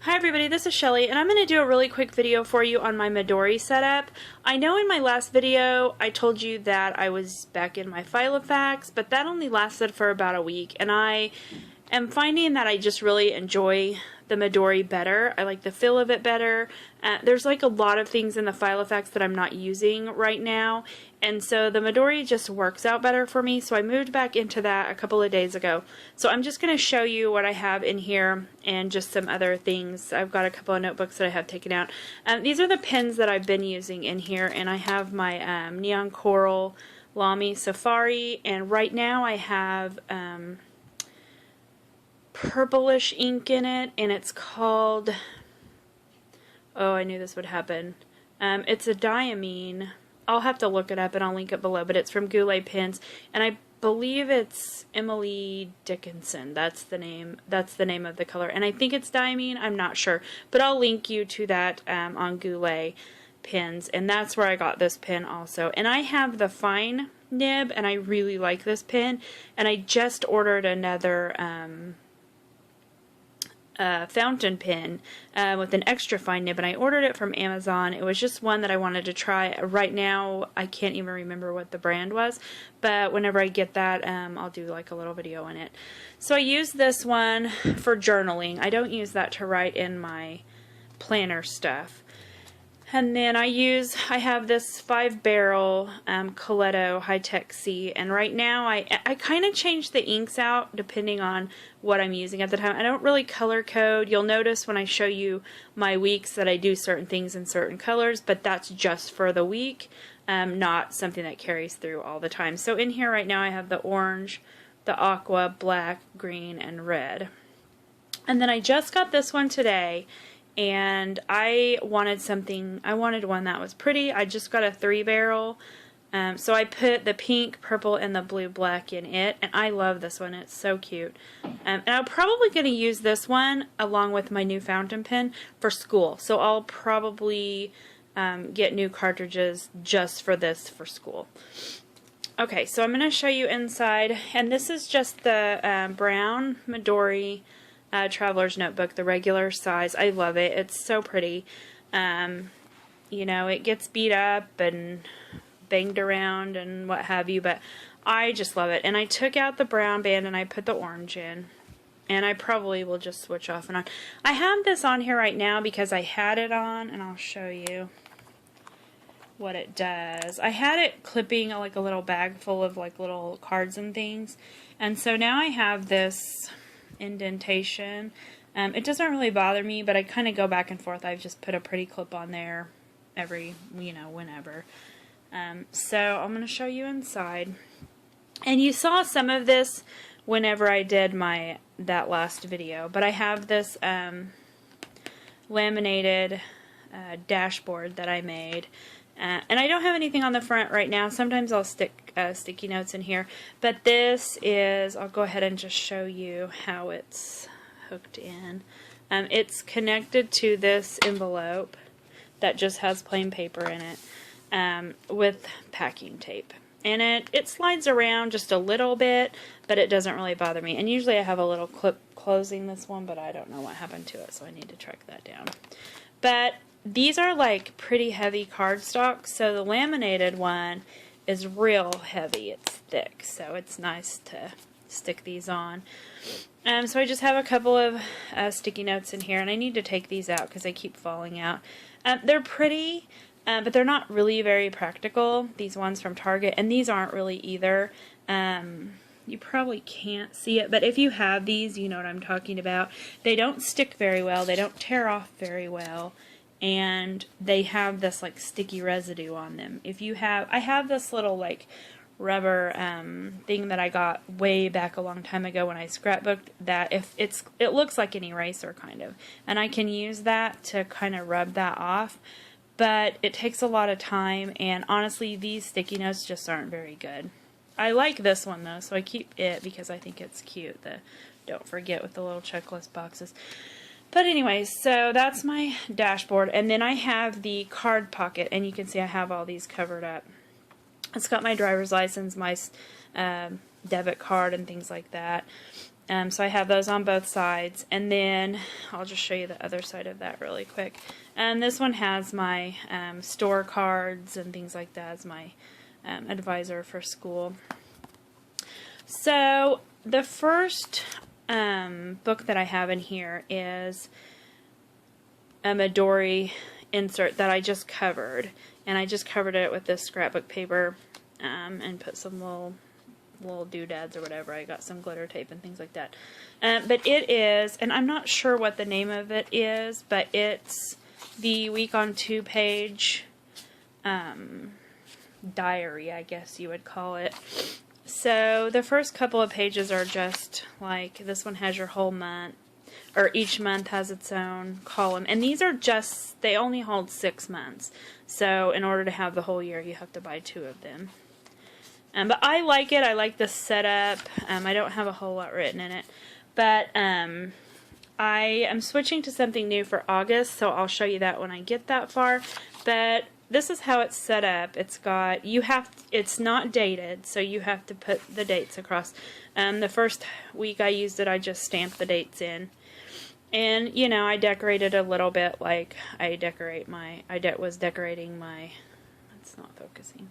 Hi everybody, this is Shelly, and I'm going to do a really quick video for you on my Midori setup. I know in my last video I told you that I was back in my Filofax, but that only lasted for about a week, and I am finding that I just really enjoy the Midori better. I like the feel of it better. There's like a lot of things in the Filofax that I'm not using right now, and so the Midori just works out better for me, so I moved back into that a couple of days ago. So I'm just going to show you what I have in here and just some other things. I've got a couple of notebooks that I have taken out. These are the pens that I've been using in here, and I have my Neon Coral Lamy Safari, and right now I have purplish ink in it, and it's called, oh, I knew this would happen. It's a diamine. I'll have to look it up and I'll link it below, but it's from Goulet Pens, and I believe it's Emily Dickinson. That's the name of the color, and I think it's diamine. I'm not sure, but I'll link you to that on Goulet Pens, and that's where I got this pen also. And I have the fine nib, and I really like this pen, and I just ordered another fountain pen with an extra fine nib, and I ordered it from Amazon. It was just one that I wanted to try. Right now I can't even remember what the brand was, but whenever I get that I'll do like a little video on it. So I use this one for journaling. I don't use that to write in my planner stuff. And then I have this 5-barrel Coletto High-Tech C, and right now I kind of change the inks out depending on what I'm using at the time. I don't really color code. You'll notice when I show you my weeks that I do certain things in certain colors, but that's just for the week, not something that carries through all the time. So in here right now I have the orange, the aqua, black, green, and red. And then I just got this one today, and I wanted one that was pretty. I just got a 3-barrel, so I put the pink, purple, and the blue black in it, and I love this one. It's so cute. And I'm probably going to use this one along with my new fountain pen for school, so I'll probably get new cartridges just for this for school. Okay, so I'm going to show you inside, and this is just the brown Midori Traveler's Notebook, the regular size. I love it. It's so pretty. You know, it gets beat up and banged around and what have you, but I just love it. And I took out the brown band and I put the orange in. And I probably will just switch off and on. I have this on here right now because I had it on, and I'll show you what it does. I had it clipping like a little bag full of like little cards and things. And so now I have this indentation. It doesn't really bother me, but I kind of go back and forth. I've just put a pretty clip on there every, whenever. So I'm going to show you inside. And you saw some of this whenever I did that last video, but I have this laminated dashboard that I made. And I don't have anything on the front right now. Sometimes I'll stick sticky notes in here. But this is, I'll go ahead and just show you how it's hooked in. It's connected to this envelope that just has plain paper in it with packing tape. And it slides around just a little bit, but it doesn't really bother me. And usually I have a little clip closing this one, but I don't know what happened to it, so I need to track that down. But these are like pretty heavy cardstock, so the laminated one is real heavy. It's thick, so it's nice to stick these on. So I just have a couple of sticky notes in here, and I need to take these out because they keep falling out. They're pretty, but they're not really very practical, these ones from Target, and these aren't really either. You probably can't see it, but if you have these, you know what I'm talking about. They don't stick very well, they don't tear off very well, and they have this like sticky residue on them. I have this little like rubber thing that I got way back a long time ago when I scrapbooked, that it looks like an eraser kind of, and I can use that to kind of rub that off, but it takes a lot of time, and honestly these sticky notes just aren't very good. I like this one though, so I keep it because I think it's cute. Don't forget with the little checklist boxes. But anyway, so that's my dashboard, and then I have the card pocket, and you can see I have all these covered up. It's got my driver's license, my debit card, and things like that. So I have those on both sides, and then I'll just show you the other side of that really quick. And this one has my store cards and things like that as my advisor for school. So the first book that I have in here is a Midori insert that I just covered, and I just covered it with this scrapbook paper and put some little doodads or whatever. I got some glitter tape and things like that. But it is, and I'm not sure what the name of it is, but it's the week on 2 page diary, I guess you would call it. So the first couple of pages are just like, this one has your whole month, or each month has its own column. And these are just, they only hold 6 months. So in order to have the whole year, you have to buy 2 of them. But I like it. I like the setup. I don't have a whole lot written in it. But I am switching to something new for August, so I'll show you that when I get that far. But this is how it's set up. It's got, it's not dated, so you have to put the dates across. The first week I used it, I just stamped the dates in. And, you know, I decorated a little bit like I was decorating my, it's not focusing.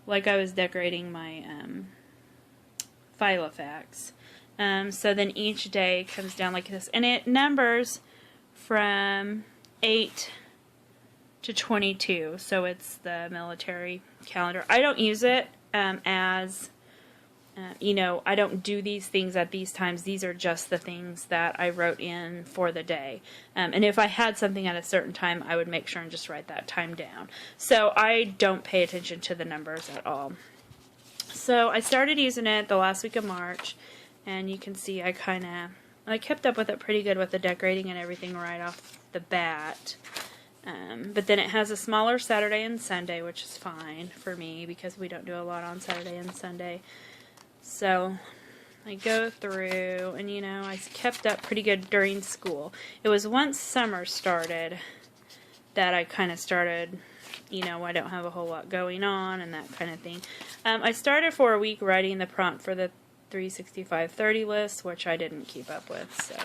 Like I was decorating my Filofax. So then each day comes down like this. And it numbers from 8 to 22. So it's the military calendar. I don't use it as, you know, I don't do these things at these times. These are just the things that I wrote in for the day. And if I had something at a certain time, I would make sure and just write that time down. So I don't pay attention to the numbers at all. So I started using it the last week of March, and you can see I kept up with it pretty good with the decorating and everything right off the bat. But then it has a smaller Saturday and Sunday, which is fine for me because we don't do a lot on Saturday and Sunday. So I go through, and you know, I kept up pretty good during school. It was once summer started that I kind of started, you know, I don't have a whole lot going on and that kind of thing. I started for a week writing the prompt for the 36530 list, which I didn't keep up with. So,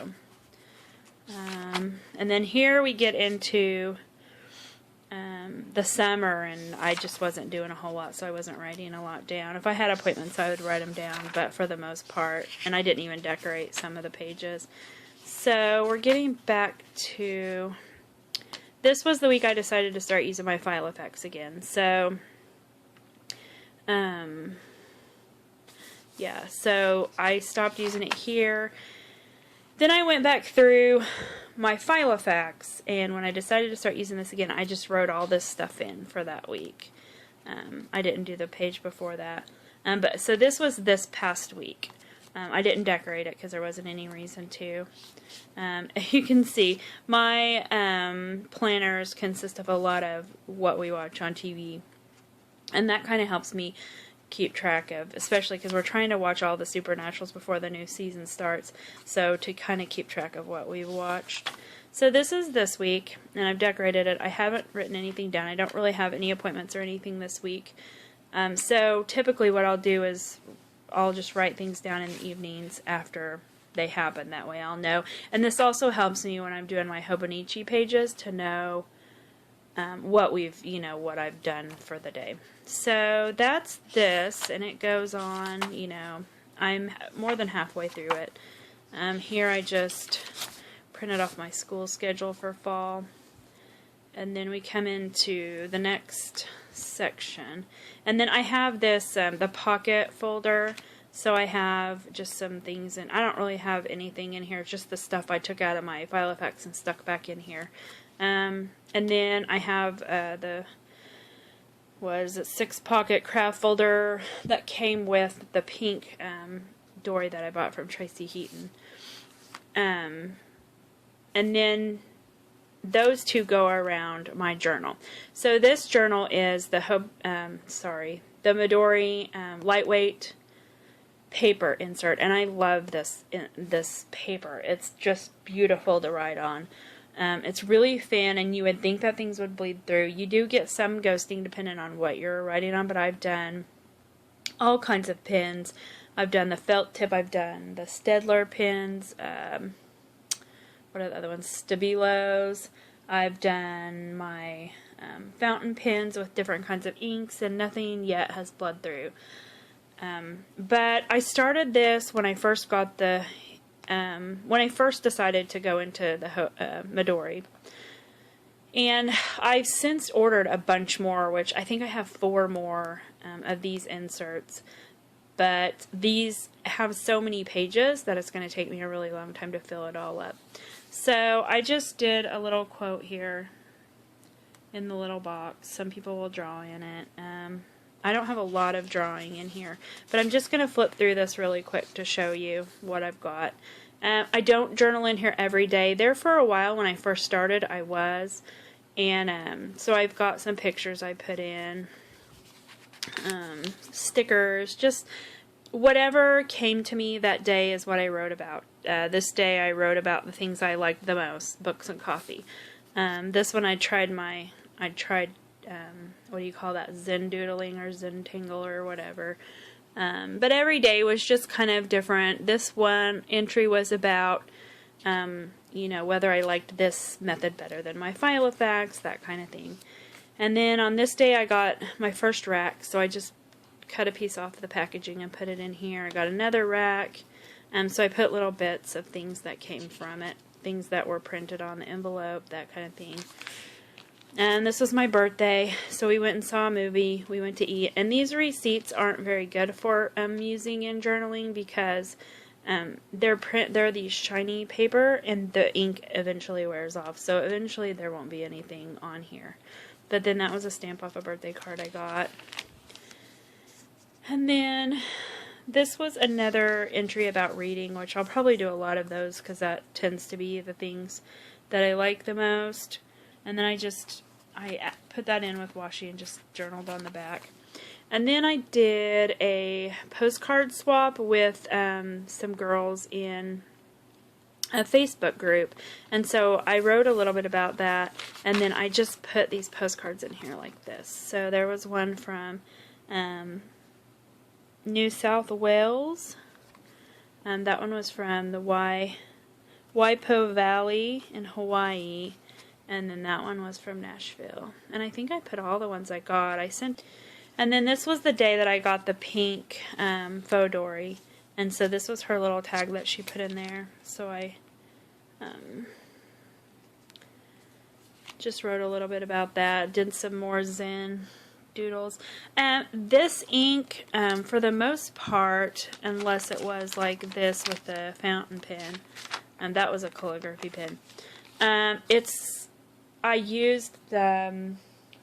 and then here we get into the summer, and I just wasn't doing a whole lot, so I wasn't writing a lot down. If I had appointments, I would write them down, but for the most part, and I didn't even decorate some of the pages. So we're getting back to, this was the week I decided to start using my Filofax again. So, yeah, so I stopped using it here. Then I went back through my Filofax, and when I decided to start using this again, I just wrote all this stuff in for that week. I didn't do the page before that. But so this was this past week. I didn't decorate it because there wasn't any reason to. You can see my planners consist of a lot of what we watch on TV, and that kind of helps me keep track of, especially because we're trying to watch all the Supernaturals before the new season starts, so to kind of keep track of what we've watched. So this is this week, and I've decorated it. I haven't written anything down. I don't really have any appointments or anything this week. So typically what I'll do is I'll just write things down in the evenings after they happen. That way I'll know. And this also helps me when I'm doing my Hobonichi pages to know what what I've done for the day. So that's this, and it goes on, you know, I'm more than halfway through it. Here I just printed off my school schedule for fall, and then we come into the next section, and then I have this, the pocket folder, so I have just some things, and I don't really have anything in here, just the stuff I took out of my Filofax and stuck back in here. And then I have the 6-pocket craft folder that came with the pink dory that I bought from Tracy Heaton. And then those two go around my journal. So this journal is the Midori lightweight paper insert, and I love this paper. It's just beautiful to write on. It's really thin, and you would think that things would bleed through. You do get some ghosting depending on what you're writing on, but I've done all kinds of pens. I've done the felt tip. I've done the Stedler pins. What are the other ones? Stabilos. I've done my fountain pens with different kinds of inks, and nothing yet has bled through. But I started this when I first got the, when I first decided to go into the Midori. And I've since ordered a bunch more, which I think I have 4 more of these inserts. But these have so many pages that it's going to take me a really long time to fill it all up. So I just did a little quote here in the little box. Some people will draw in it. I don't have a lot of drawing in here, but I'm just going to flip through this really quick to show you what I've got. I don't journal in here every day. There for a while when I first started I was, and so I've got some pictures I put in, stickers, just whatever came to me that day is what I wrote about. This day I wrote about the things I liked the most, books and coffee. This one I tried, what do you call that, Zen doodling or Zen tingle or whatever. But every day was just kind of different. This one entry was about, you know, whether I liked this method better than my Filofax, that kind of thing. And then on this day I got my first rack, so I just cut a piece off the packaging and put it in here. I got another rack, so I put little bits of things that came from it, things that were printed on the envelope, that kind of thing. And this was my birthday, so we went and saw a movie, we went to eat, and these receipts aren't very good for using in journaling because they're these shiny paper, and the ink eventually wears off, so eventually there won't be anything on here. But then that was a stamp off a birthday card I got. And then this was another entry about reading, which I'll probably do a lot of those because that tends to be the things that I like the most. And then I put that in with washi and just journaled on the back. And then I did a postcard swap with some girls in a Facebook group. And so I wrote a little bit about that, and then I just put these postcards in here like this. So there was one from New South Wales. That one was from the Waipo Valley in Hawaii. And then that one was from Nashville. And I think I put all the ones I got. And then this was the day that I got the pink faux dory. And so this was her little tag that she put in there. So I just wrote a little bit about that. Did some more Zen doodles. This ink, for the most part, unless it was like this with the fountain pen, and that was a calligraphy pen. I used the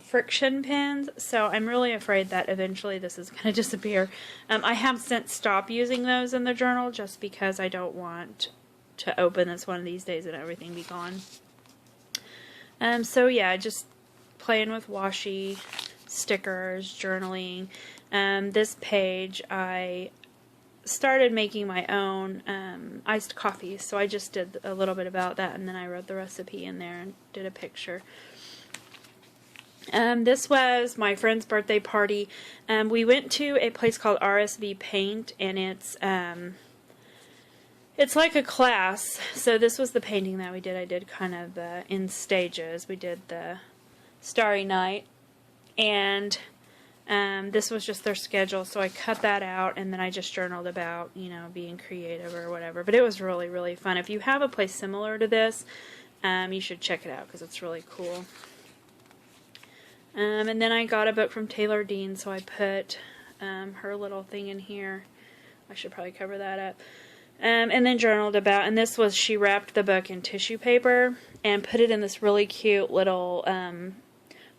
friction pens, so I'm really afraid that eventually this is going to disappear. I have since stopped using those in the journal just because I don't want to open this one of these days and everything be gone. So yeah, just playing with washi, stickers, journaling. This page I started making my own iced coffee, so I just did a little bit about that, and then I wrote the recipe in there and did a picture. This was my friend's birthday party. We went to a place called RSV Paint, and it's like a class. So this was the painting that we did. I did kind of in stages. We did the Starry Night, and this was just their schedule, so I cut that out, and then I just journaled about, you know, being creative or whatever. But it was really, really fun. If you have a place similar to this, you should check it out because it's really cool. And then I got a book from Taylor Dean, so I put her little thing in here. I should probably cover that up. And then journaled about, and this was, she wrapped the book in tissue paper and put it in this really cute little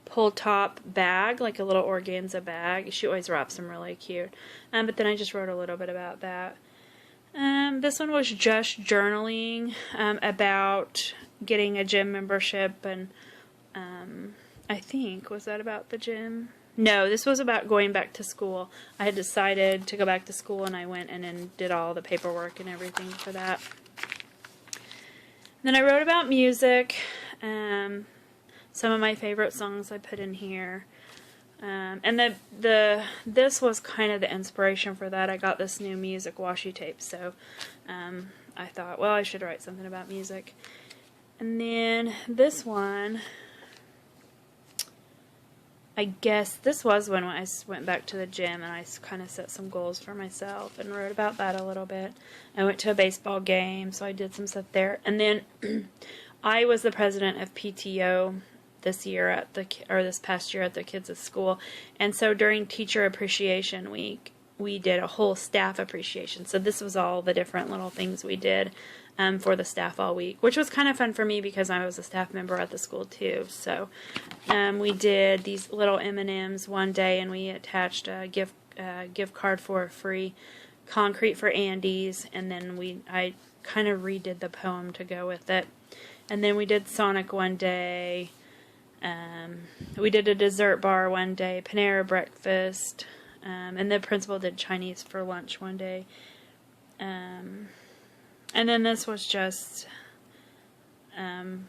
pull top bag, like a little organza bag. She always wraps them really cute. But then I just wrote a little bit about that. This one was just journaling about getting a gym membership, and I think, was that about the gym? No, this was about going back to school. I had decided to go back to school, and I went and then did all the paperwork and everything for that. Then I wrote about music. Some of my favorite songs I put in here. And this was kind of the inspiration for that. I got this new music washi tape, so I thought, well, I should write something about music. And then this one, I guess this was when I went back to the gym and I kind of set some goals for myself and wrote about that a little bit. I went to a baseball game, so I did some stuff there. And then I was the president of PTO this past year at the kids' school. And so during Teacher Appreciation Week, we did a whole staff appreciation. So this was all the different little things we did for the staff all week, which was kind of fun for me because I was a staff member at the school too. So we did these little M&Ms one day, and we attached a gift card for a free concrete for Andy's, and then I kind of redid the poem to go with it. And then we did Sonic one day. We did a dessert bar one day, Panera breakfast, and the principal did Chinese for lunch one day. And then this was just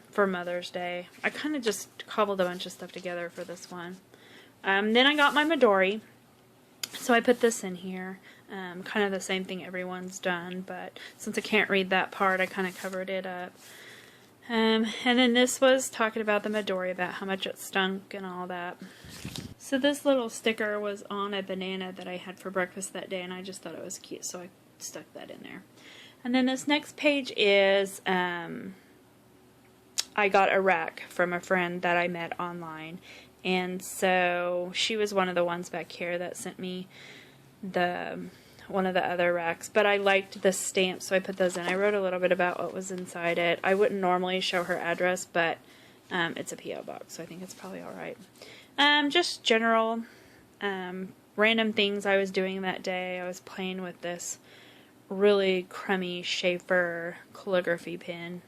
for Mother's Day. I kind of just cobbled a bunch of stuff together for this one. Then I got my Midori, so I put this in here. Kind of the same thing everyone's done, but since I can't read that part, I kind of covered it up. And then this was talking about the Midori, about how much it stunk and all that. So this little sticker was on a banana that I had for breakfast that day, and I just thought it was cute, so I stuck that in there. And then this next page is, I got a rack from a friend that I met online, and so she was one of the ones back here that sent me one of the other racks, but I liked the stamps, so I put those in. I wrote a little bit about what was inside it. I wouldn't normally show her address, but it's a P.O. box, so I think it's probably alright. Just general random things I was doing that day. I was playing with this really crummy Schaefer calligraphy pen,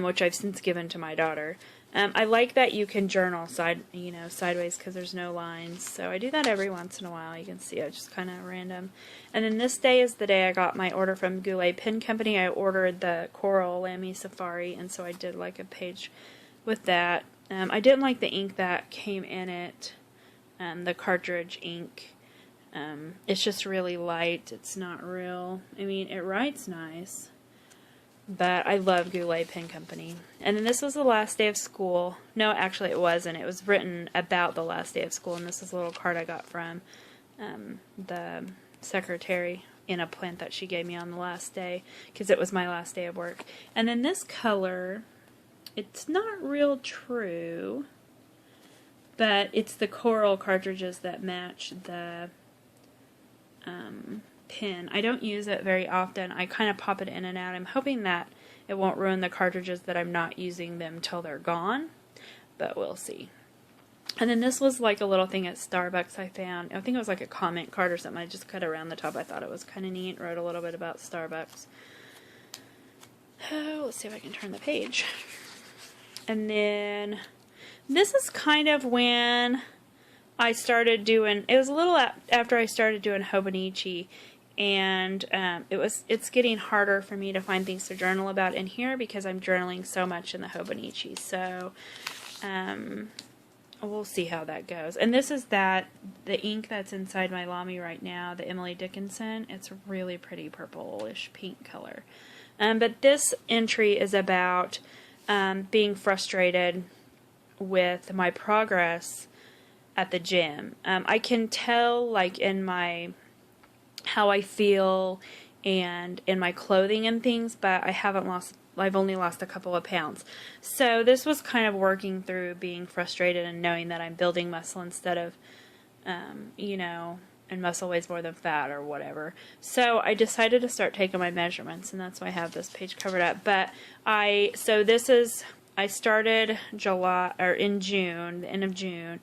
which I've since given to my daughter. I like that you can journal sideways because there's no lines. So I do that every once in a while. You can see it's just kind of random. And then this day is the day I got my order from Goulet Pen Company. I ordered the Coral Lamy Safari, and so I did like a page with that. I didn't like the ink that came in it, the cartridge ink. It's just really light. It's not real. I mean, it writes nice. But I love Goulet Pen Company. And then this was the last day of school. No, actually it wasn't. It was written about the last day of school. And this is a little card I got from the secretary in a plant that she gave me on the last day, because it was my last day of work. And then this color, it's not real true, but it's the coral cartridges that match the pen. I don't use it very often. I kind of pop it in and out. I'm hoping that it won't ruin the cartridges, that I'm not using them till they're gone, but we'll see. And then this was like a little thing at Starbucks I found. I think it was like a comment card or something. I just cut around the top. I thought it was kind of neat. Wrote a little bit about Starbucks. Oh, let's see if I can turn the page. And then this is kind of when I started doing, it was a little after I started doing Hobonichi, and it's getting harder for me to find things to journal about in here because I'm journaling so much in the Hobonichi. So we'll see how that goes. And this is the ink that's inside my Lamy right now, the Emily Dickinson. It's a really pretty purplish pink color. But this entry is about being frustrated with my progress at the gym. I can tell, like, in my how I feel and in my clothing and things, but I've only lost a couple of pounds. So this was kind of working through being frustrated and knowing that I'm building muscle instead of, and muscle weighs more than fat or whatever. So I decided to start taking my measurements, and that's why I have this page covered up. But I started in June, the end of June,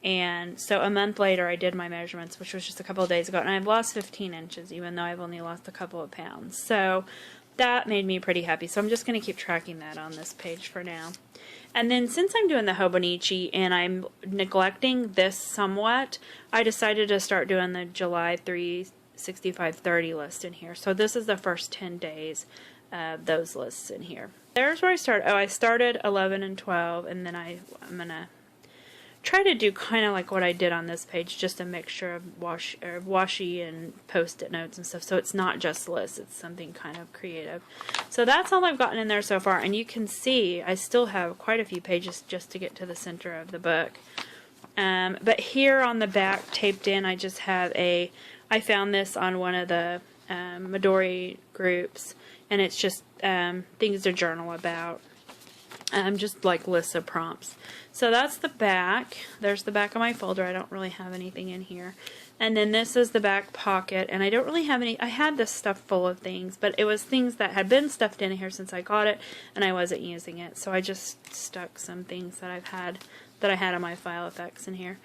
and so a month later I did my measurements, which was just a couple of days ago, and I've lost 15 inches, even though I've only lost a couple of pounds. So that made me pretty happy. So I'm just going to keep tracking that on this page for now. And then since I'm doing the Hobonichi and I'm neglecting this somewhat, I decided to start doing the July 36530 list in here. So this is the first 10 days of those lists in here. There's where I started. Oh, I started 11 and 12, and then I'm going to try to do kind of like what I did on this page, just a mixture of washi and post-it notes and stuff, so it's not just lists, it's something kind of creative. So that's all I've gotten in there so far, and you can see I still have quite a few pages just to get to the center of the book. But here on the back, taped in, I just have I found this on one of the Midori groups, and it's just things to journal about. Just like lists of prompts. So that's the back. There's the back of my folder. I don't really have anything in here. And then this is the back pocket, and I don't really have any. I had this stuff full of things, but it was things that had been stuffed in here since I got it, and I wasn't using it. So I just stuck some things that I had on my file effects in here.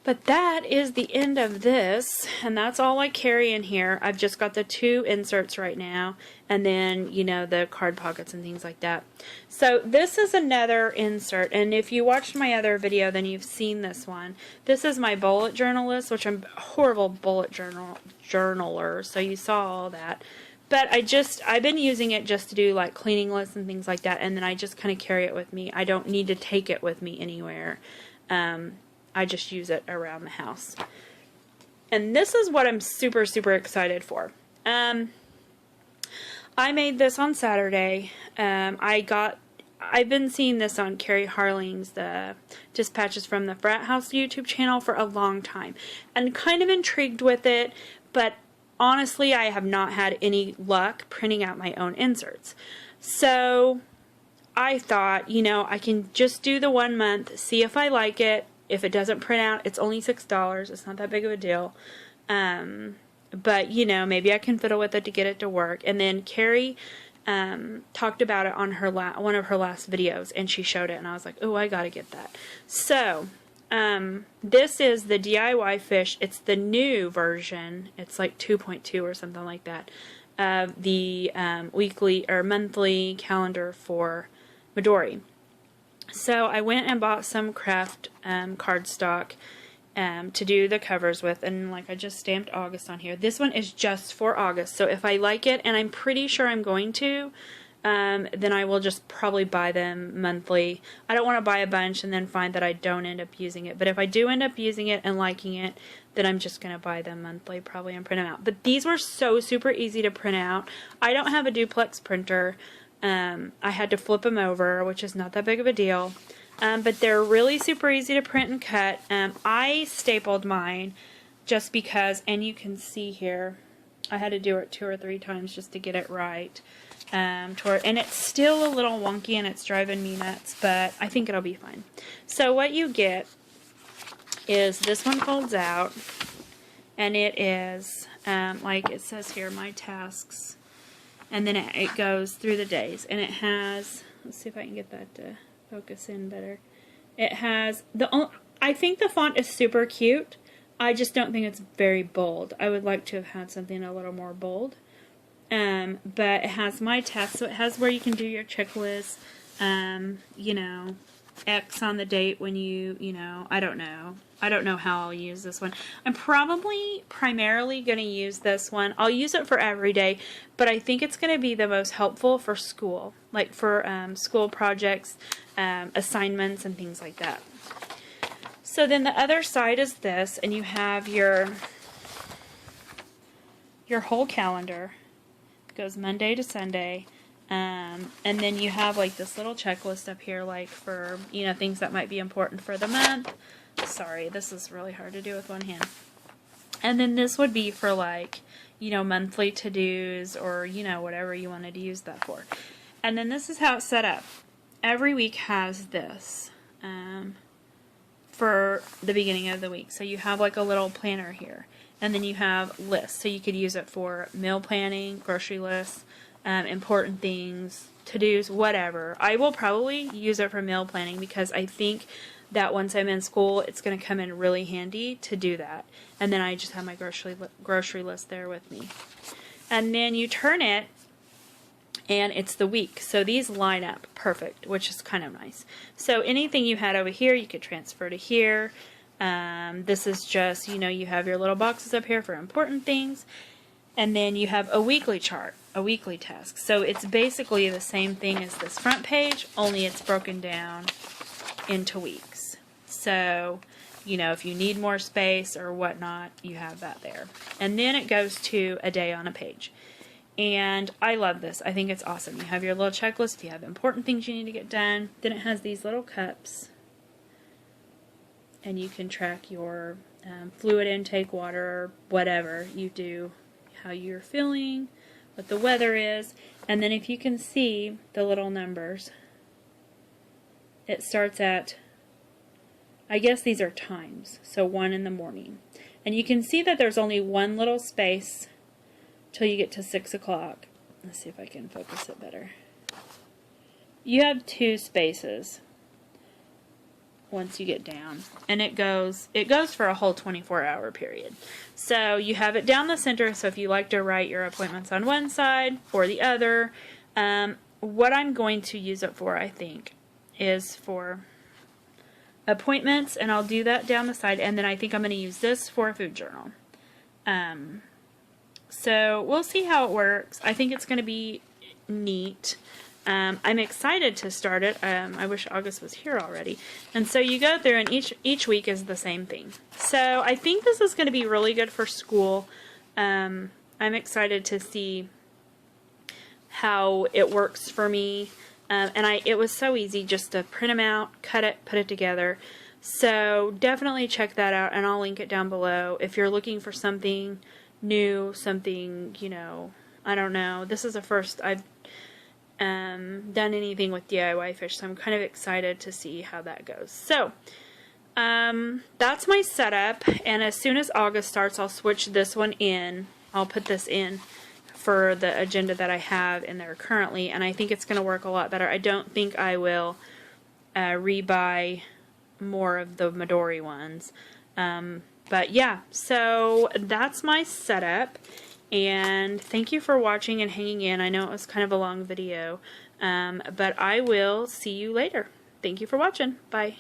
But that is the end of this, and that's all I carry in here. I've just got the 2 inserts right now, and then, you know, the card pockets and things like that. So this is another insert, and if you watched my other video, then you've seen this one. This is my bullet journal list, which I'm a horrible bullet journaler, so you saw all that. But I've been using it just to do like cleaning lists and things like that, and then I just kind of carry it with me. I don't need to take it with me anywhere. I just use it around the house. And this is what I'm super, super excited for. I made this on Saturday. I've been seeing this on Carrie Harling's, the Dispatches from the Frat House YouTube channel for a long time. And kind of intrigued with it, but honestly, I have not had any luck printing out my own inserts. So I thought, you know, I can just do the 1 month, see if I like it. If it doesn't print out, it's only $6. It's not that big of a deal. But, you know, maybe I can fiddle with it to get it to work. And then Carrie talked about it on her one of her last videos, and she showed it, and I was like, oh, I gotta get that. So, this is the DIY fish. It's the new version. It's like 2.2 or something like that of the weekly or monthly calendar for Midori. So I went and bought some craft cardstock to do the covers with, and like I just stamped August on here. This one is just for August, so if I like it, and I'm pretty sure I'm going to, then I will just probably buy them monthly. I don't want to buy a bunch and then find that I don't end up using it, but if I do end up using it and liking it, then I'm just going to buy them monthly probably and print them out. But these were so super easy to print out. I don't have a duplex printer. I had to flip them over, which is not that big of a deal. But they're really super easy to print and cut. I stapled mine just because, and you can see here, I had to do it 2 or 3 times just to get it right. And it's still a little wonky and it's driving me nuts, but I think it'll be fine. So what you get is this one folds out, and it is, like it says here, my tasks. And then it goes through the days, and it has, let's see if I can get that to focus in better. It has, I think the font is super cute. I just don't think it's very bold. I would like to have had something a little more bold. But it has my tasks, so it has where you can do your checklist, you know, X on the date when you know, I don't know. I don't know how I'll use this one. I'm probably primarily going to use this one. I'll use it for every day, but I think it's going to be the most helpful for school, like for school projects, assignments, and things like that. So then the other side is this, and you have your whole calendar. It goes Monday to Sunday. And then you have like this little checklist up here, like for, you know, things that might be important for the month. Sorry, this is really hard to do with one hand. And then this would be for like, you know, monthly to-dos or, you know, whatever you wanted to use that for. And then this is how it's set up. Every week has this for the beginning of the week. So you have like a little planner here. And then you have lists. So you could use it for meal planning, grocery lists, important things, to-dos, whatever. I will probably use it for meal planning because I think that once I'm in school, it's going to come in really handy to do that. And then I just have my grocery list there with me. And then you turn it, and it's the week. So these line up perfect, which is kind of nice. So anything you had over here, you could transfer to here. This is just, you know, you have your little boxes up here for important things. And then you have a weekly chart, a weekly task. So it's basically the same thing as this front page, only it's broken down into weeks. So, you know, if you need more space or whatnot, you have that there. And then it goes to a day on a page. And I love this. I think it's awesome. You have your little checklist if you have important things you need to get done. Then it has these little cups. And you can track your fluid intake, water, whatever you do, how you're feeling, what the weather is. And then if you can see the little numbers, it starts at, I guess these are times, so 1 in the morning. And you can see that there's only one little space till you get to 6 o'clock. Let's see if I can focus it better. You have 2 spaces once you get down, and it goes for a whole 24-hour period. So you have it down the center, so if you like to write your appointments on one side or the other, what I'm going to use it for, I think, is for appointments, and I'll do that down the side, and then I think I'm going to use this for a food journal. So we'll see how it works. I think it's going to be neat. I'm excited to start it. I wish August was here already. And so you go through, and each week is the same thing. So I think this is going to be really good for school. I'm excited to see how it works for me. And it was so easy just to print them out, cut it, put it together. So definitely check that out, and I'll link it down below. If you're looking for something new, something, you know, I don't know. This is the first I've done anything with DIY fish, so I'm kind of excited to see how that goes. So that's my setup, and as soon as August starts, I'll switch this one in. I'll put this in for the agenda that I have in there currently, and I think it's going to work a lot better. I don't think I will rebuy more of the Midori ones. But yeah, so that's my setup. And thank you for watching and hanging in. I know it was kind of a long video, but I will see you later. Thank you for watching. Bye.